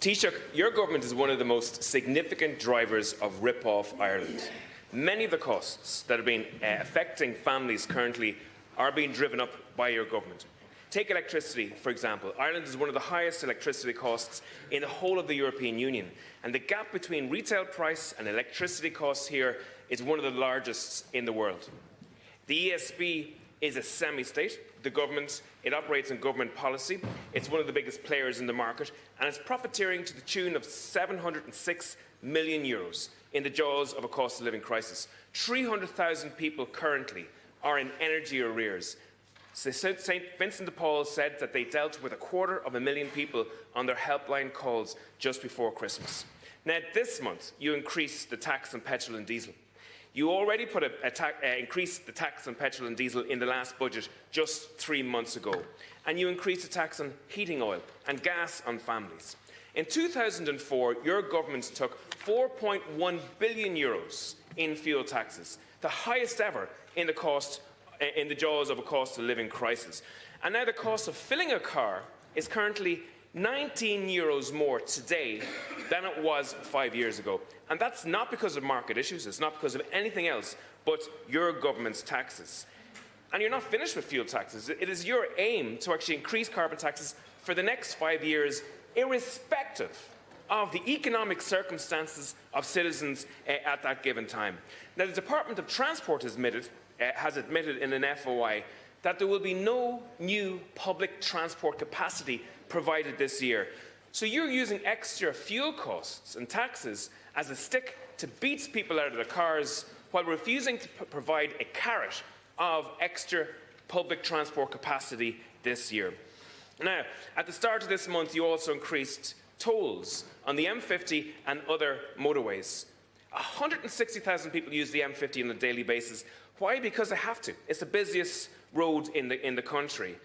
Taoiseach, your government is one of the most significant drivers of rip-off Ireland. Many of the costs that have been affecting families currently are being driven up by your government. Take electricity, for example. Ireland is one of the highest electricity costs in the whole of the European Union, and the gap between retail price and electricity costs here is one of the largest in the world. The ESB is a semi-state. The government, it operates in government policy. It's one of the biggest players in the market, and it's profiteering to the tune of €706 million in the jaws of a cost of living crisis. 300,000 people currently are in energy arrears. St Vincent de Paul said that they dealt with 250,000 people on their helpline calls just before Christmas. Now, this month, you increased the tax on petrol and diesel. You already increased the tax on petrol and diesel in the last budget just 3 months ago, and you increased the tax on heating oil and gas on families. In 2004, your government took €4.1 billion in fuel taxes, the highest ever in the jaws of a cost of living crisis. And now the cost of filling a car is currently €19 more today than it was 5 years ago. And that's not because of market issues, it's not because of anything else but your government's taxes. And you're not finished with fuel taxes. It is your aim to actually increase carbon taxes for the next 5 years, irrespective of the economic circumstances of citizens at that given time. Now, the Department of Transport has admitted in an FOI that there will be no new public transport capacity provided this year. So you're using extra fuel costs and taxes as a stick to beat people out of their cars while refusing to provide a carrot of extra public transport capacity this year. Now, at the start of this month, you also increased tolls on the M50 and other motorways. 160,000 people use the M50 on a daily basis. Why? Because they have to. It's the busiest road in the country.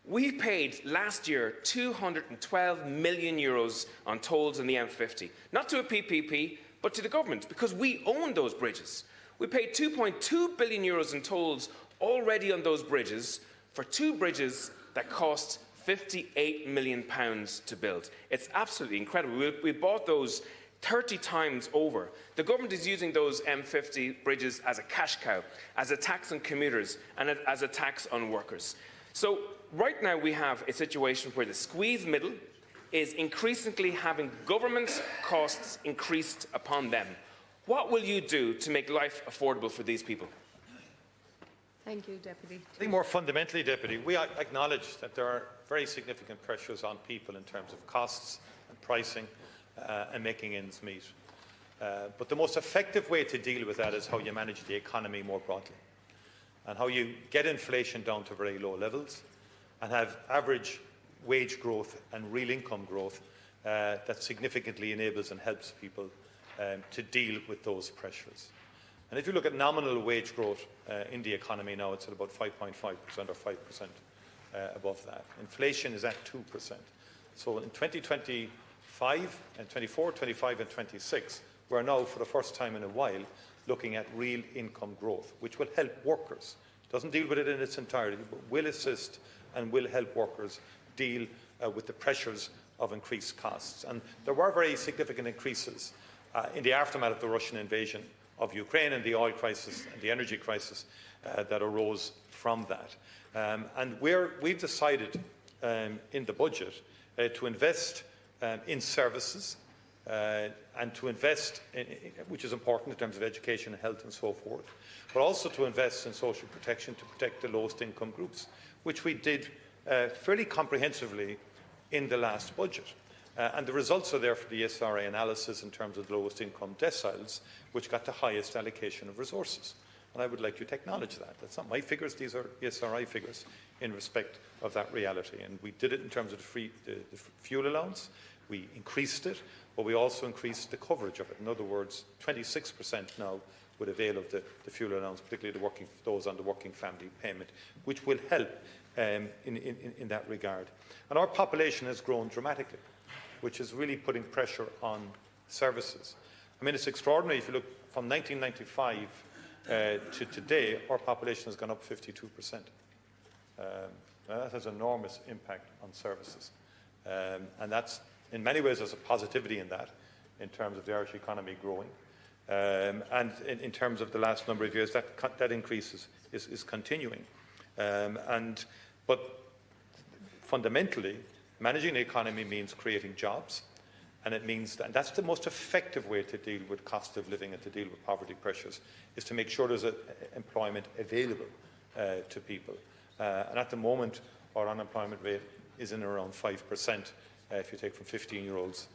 We paid last year €212 million on tolls on the M50, not to a PPP, but to the government, because we own those bridges. We paid €2.2 billion in tolls already on those bridges for 2 bridges that cost £58 million to build. It's absolutely incredible. We bought those 30 times over. The government is using those M50 bridges as a cash cow, as a tax on commuters, and as a tax on workers. So right now we have a situation where the squeezed middle is increasingly having government costs increased upon them. What will you do to make life affordable for these people? Thank you, Deputy. I think more fundamentally, Deputy, we acknowledge that there are very significant pressures on people in terms of costs and pricing and making ends meet. But the most effective way to deal with that is how you manage the economy more broadly, and how you get inflation down to very low levels and have average wage growth and real income growth that significantly enables and helps people to deal with those pressures. And if you look at nominal wage growth in the economy now, it's at about 5.5% or 5% above that. Inflation is at 2%. So in 2025 and 24, 25 and 26, we're now for the first time in a while looking at real income growth, which will help workers. It doesn't deal with it in its entirety, but will assist and will help workers deal with the pressures of increased costs. And there were very significant increases in the aftermath of the Russian invasion of Ukraine and the oil crisis and the energy crisis that arose from that. And we've decided in the budget to invest in services and to invest, which is important in terms of education, health and so forth, but also to invest in social protection to protect the lowest income groups, which we did fairly comprehensively in the last budget. And the results are there for the SRA analysis in terms of the lowest income deciles, which got the highest allocation of resources. And I would like you to acknowledge that. That's not my figures, these are SRI figures in respect of that reality. And we did it in terms of the fuel allowance. We increased it, but we also increased the coverage of it. In other words, 26% now would avail of the fuel allowance, particularly those on the working family payment, which will help in that regard. And our population has grown dramatically, which is really putting pressure on services. I mean, it's extraordinary. If you look from 1995 to today, our population has gone up 52%. That has enormous impact on services. And that's in many ways there's a positivity in that, in terms of the Irish economy growing. And in terms of the last number of years, that increase is continuing. But fundamentally, managing the economy means creating jobs, and it means that, and that's the most effective way to deal with cost of living and to deal with poverty pressures, is to make sure there's employment available to people. And at the moment, our unemployment rate is in around 5%, if you take from 15-year-olds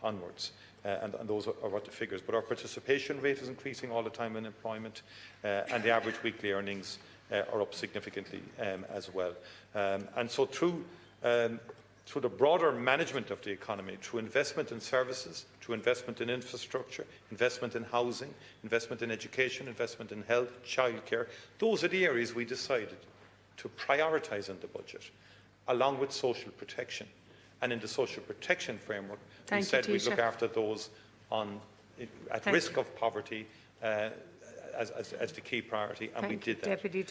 onwards. And those are what the figures. But our participation rate is increasing all the time in employment, and the average weekly earnings are up significantly as well. And so through the broader management of the economy, through investment in services, through investment in infrastructure, investment in housing, investment in education, investment in health, childcare, those are the areas we decided to prioritise in the budget, along with social protection. And in the social protection framework, we said we'd look after those at risk of poverty as the key priority, and we did that. Deputy